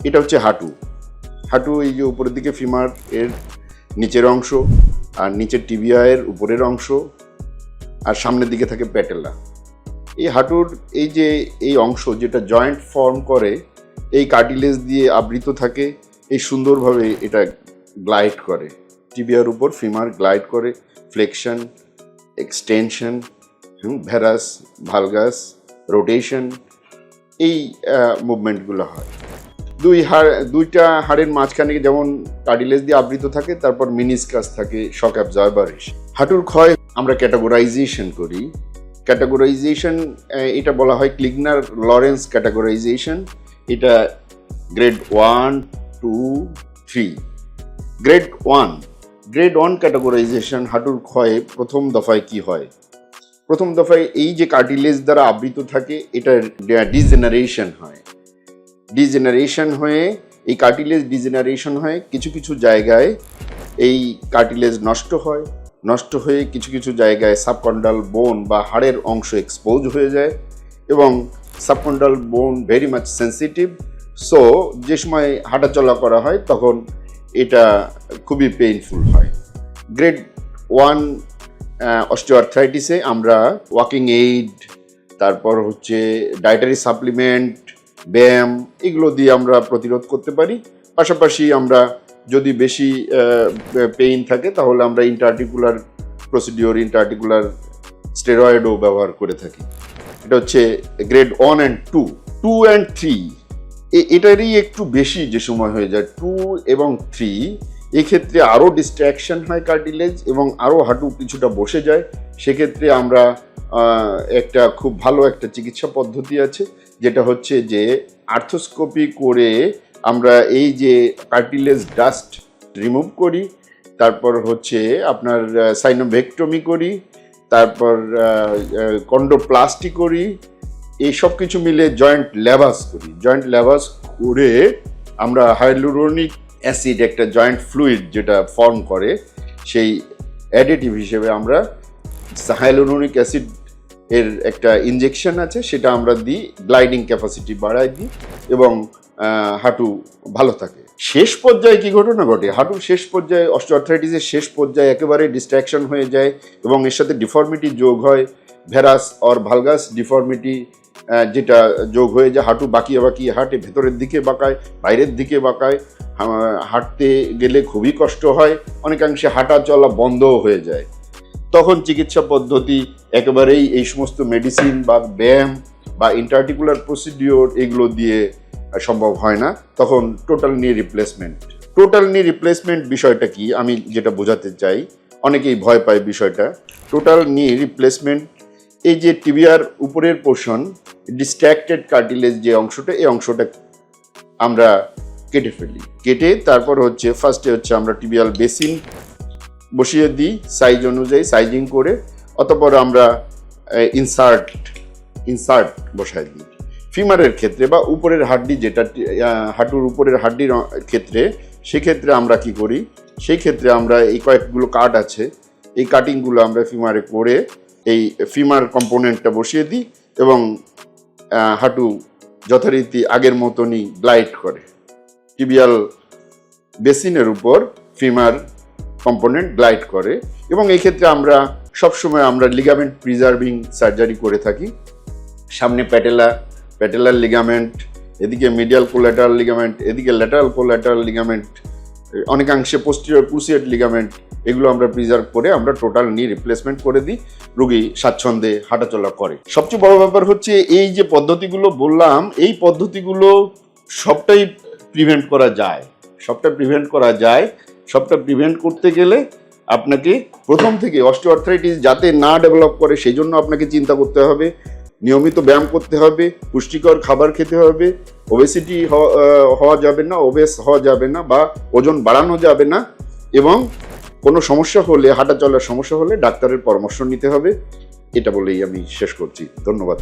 এটা হচ্ছে হাঁটু। হাঁটু এই যে উপরের দিকে ফিমার এর নিচের অংশ, আর নিচের টিবিয়া এর উপরের অংশ, আর সামনের দিকে থাকে প্যাটেলা। এই হাঁটুর এই অংশ যেটা জয়েন্ট ফর্ম করে, এই কার্টিলেজ দিয়ে আবৃত থাকে। এই সুন্দরভাবে এটা গ্লাইড করে টিবিয়ার উপর, ফিমার গ্লাইড করে, flexion, extension, various, valgus, rotation, এই মুভমেন্টগুলো হয়। দুইটা হাড়ের মাঝখানে যেমন কার্টিলেজ দিয়ে আবৃত থাকে, তারপর মিনিসকাস থাকে, শক অ্যাবজর্বার হিসেবে। হাঁটুর ক্ষয় আমরা ক্যাটাগরাইজেশন করি। ক্যাটাগরাইজেশন এটা বলা হয় ক্লিগনার লরেন্স ক্যাটাগরাইজেশন। এটা গ্রেড 1, 2, 3। গ্রেড 1 ক্যাটাগরাইজেশন হাঁটুর ক্ষয়ে প্রথম দফায় কি হয়? প্রথম দফায় এই যে কার্টিলেজ দ্বারা আবৃত থাকে, এটার ডিজেনারেশন হয়। ডিজেনারেশন হয়ে এই কার্টিলেজ ডিজেনারেশন হয়, কিছু কিছু জায়গায় এই কার্টিলেজ নষ্ট হয়ে কিছু কিছু জায়গায় সাবকন্ডাল বোন বা হাড়ের অংশ এক্সপোজ হয়ে যায়, এবং সাবকন্ডাল বোন ভেরি মাচ সেন্সিটিভ। সো যে সময় হাঁটাচলা করা হয় তখন এটা খুবই পেইনফুল হয়। গ্রেড 1 অস্টিওআর্থ্রাইটিসে আমরা ওয়াকিং এইড, তারপর হচ্ছে ডায়েটারি সাপ্লিমেন্ট, ব্যায়াম, এগুলো দিয়ে আমরা প্রতিরোধ করতে পারি। পাশাপাশি আমরা যদি বেশি পেইন থাকে তাহলে আমরা ইন্টারআর্টিকুলার প্রসিডিওর, ইন্টারআর্টিকুলার স্টেরয়েডও ব্যবহার করে থাকি। এটা হচ্ছে গ্রেড 1 and 2। 2 and 3 এটারই একটু বেশি যে সময় হয়ে যায় 2 এবং 3। এক্ষেত্রে আরও ডিস্ট্র্যাকশন হয় কার্টিলেজ এবং আরও হাঁটু কিছুটা বসে যায়। সেক্ষেত্রে আমরা একটা খুব ভালো একটা চিকিৎসা পদ্ধতি আছে, যেটা হচ্ছে যে আর্থ্রোস্কোপি করে আমরা এই যে কার্টিলেজ ডাস্ট রিমুভ করি, তারপর হচ্ছে আপনার সাইনোভেক্টমি করি, তারপর কন্ডোপ্লাস্টি করি, এই সব কিছু মিলে জয়েন্ট ল্যাভাস করি। জয়েন্ট ল্যাভাস করে আমরা হাইলুরোনিক অ্যাসিড, একটা জয়েন্ট ফ্লুইড যেটা ফর্ম করে, সেই অ্যাডিটিভ হিসেবে আমরা হাইলুরোনিক অ্যাসিড এর একটা ইনজেকশন আছে, সেটা আমরা দিই, গ্লাইডিং ক্যাপাসিটি বাড়াই দিই এবং হাঁটু ভালো থাকে। শেষ পর্যায়ে কি ঘটনা ঘটে? হাঁটুর শেষ পর্যায়ে, অস্টিওআর্থ্রাইটিসের শেষ পর্যায়ে একেবারে ডিস্ট্র্যাকশন হয়ে যায় এবং এর সাথে ডিফর্মিটি যোগ হয়, ভ্যারাস অর ভালগাস ডিফর্মিটি, যেটা যোগ হয়ে যায়। হাঁটু বাঁকিয়ে বাঁকিয়ে হাঁটে, ভেতরের দিকে বাঁকায়, বাইরের দিকে বাঁকায়, হাঁটতে গেলে খুবই কষ্ট হয়, অনেকাংশে হাঁটা চলা বন্ধও হয়ে যায়। তখন চিকিৎসা পদ্ধতি একেবারেই এই সমস্ত মেডিসিন বা ব্যায়াম বা ইন্টারআর্টিকুলার প্রসিডিওর এগুলো দিয়ে সম্ভব হয় না। তখন টোটাল নি রিপ্লেসমেন্ট। টোটাল নি রিপ্লেসমেন্ট বিষয়টা কি আমি যেটা বোঝাতে চাই, অনেকেই ভয় পায় বিষয়টা। টোটাল নি রিপ্লেসমেন্ট, এই যে টিবিয়ার উপরের পোর্শন, ডিস্ট্র্যাক্টেড কার্টিলেজ যে অংশটা, এই অংশটা আমরা কেটে ফেলি। কেটে তারপর হচ্ছে ফার্স্টে হচ্ছে আমরা টিবিয়াল বেসিন বসিয়ে দিই সাইজ অনুযায়ী, সাইজিং করে, অতঃপর আমরা ইনসার্ট বসাই দিই। ফিমারের ক্ষেত্রে বা উপরের হাড্ডি, যেটা হাঁটুর উপরের হাড্ডির ক্ষেত্রে, সেক্ষেত্রে আমরা কি করি? সেই ক্ষেত্রে আমরা এই কয়েকগুলো কাট আছে, এই কাটিংগুলো আমরা ফিমারে করে এই ফিমার কম্পোনেন্টটা বসিয়ে দিই এবং হাঁটু যথারীতি আগের মতনই গ্লাইড করে। টিবিয়াল বেসিনের উপর ফিমার কম্পোনেন্ট গ্লাইড করে এবং এই ক্ষেত্রে আমরা সবসময় আমরা লিগামেন্ট প্রিজার্ভিং সার্জারি করে থাকি। সামনে প্যাটেলার লিগামেন্ট, এদিকে মিডিয়াল কোল্যাটারাল লিগামেন্ট, এদিকে ল্যাটারাল কোল্যাটারাল লিগামেন্ট, অনেকাংশে পোস্টিরিয়র ক্রুসিয়েট লিগামেন্ট, এগুলো আমরা প্রিজার্ভ করে আমরা টোটাল নি রিপ্লেসমেন্ট করে দিই, রোগী স্বাচ্ছন্দ্যে হাঁটাচলা করে। সবচেয়ে বড় ব্যাপার হচ্ছে এই যে পদ্ধতিগুলো বললাম, এই পদ্ধতিগুলো সবটাই প্রিভেন্ট করা যায়। সবটা প্রিভেন্ট করতে গেলে আপনাকে প্রথম থেকে অস্টিওআর্থ্রাইটিস যাতে না ডেভেলপ করে সেই জন্য আপনাকে চিন্তা করতে হবে, নিয়মিত ব্যায়াম করতে হবে, পুষ্টিকর খাবার খেতে হবে, ওবেসিটি হওয়া যাবে না, ওবেস হওয়া যাবে না বা ওজন বাড়ানো যাবে না, এবং কোনো সমস্যা হলে, হাঁটা চলার সমস্যা হলে ডাক্তারের পরামর্শ নিতে হবে। এটা বলেই আমি শেষ করছি। ধন্যবাদ।